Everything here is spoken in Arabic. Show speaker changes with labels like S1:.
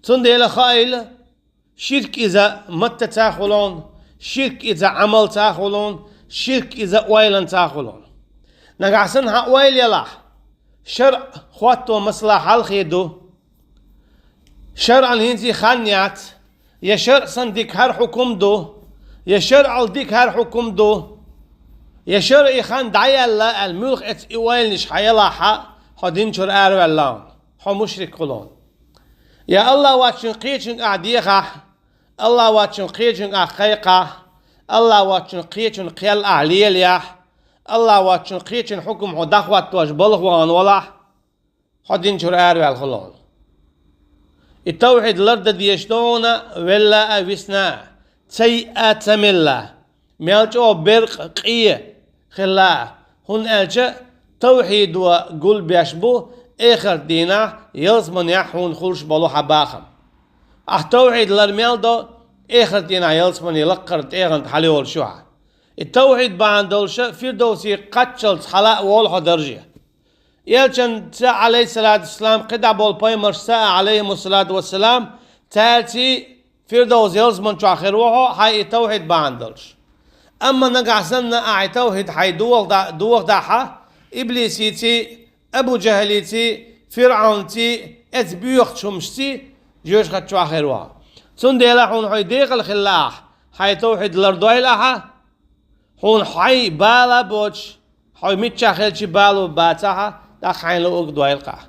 S1: تنديل خايل شرك إذا مت تاخلون شرك إذا عمل تاخلون شرك إذا ويلن تاخلون نقعسنها ويل يلا شرع خواتو مصلحة الخيدو شرع الهنزي خانيات يا شرع صنديك هر حكم دو يا شرع الديك هر حكم دو يا شرع خان دعي الله الملك ات ويل نش حيلا حدين شر ارو الله حو مشرك قلون يا الله واتشن قيتشن اعديخه الله واتشن قيتشن اخيقه الله واتشن قيتشن قيل اعليليا الله واتشن قيتشن حكم حدخوات توش بلغوان ولا حدين شر ارو الخلون التوحيد لرد ديشتونا ولا أبسنا تي أتملا ميلجو برق قية خلا هن ألجا توحيد وقل بيشبو آخر دينا يلزمن يحون خلش بلو حباخم توحيد لرميلدو آخر دينا يلزمن يلقر تيغن تحليول شوع التوحيد باندولش فردوسي قتشل حلاء والحو درجة يلشن تا عليه الصلاة والسلام قدع بالبايمر ساء عليهم الصلاة والسلام تالتي فردوس يلزمن شاخروه هاي توحيد باندلش أما نقعسنا أعي توحيد هاي دوغ داحا إبليسيتي أبو جهليتي فرعونتي أتبيوخ شمشتي جوش خد شاخروه سنديلا حون هاي ديق الخلاح هاي توحيد لردوي لها حون هاي بالا بوش هاي متشاخلشي بالو باتاها دا خاين لو دويلقا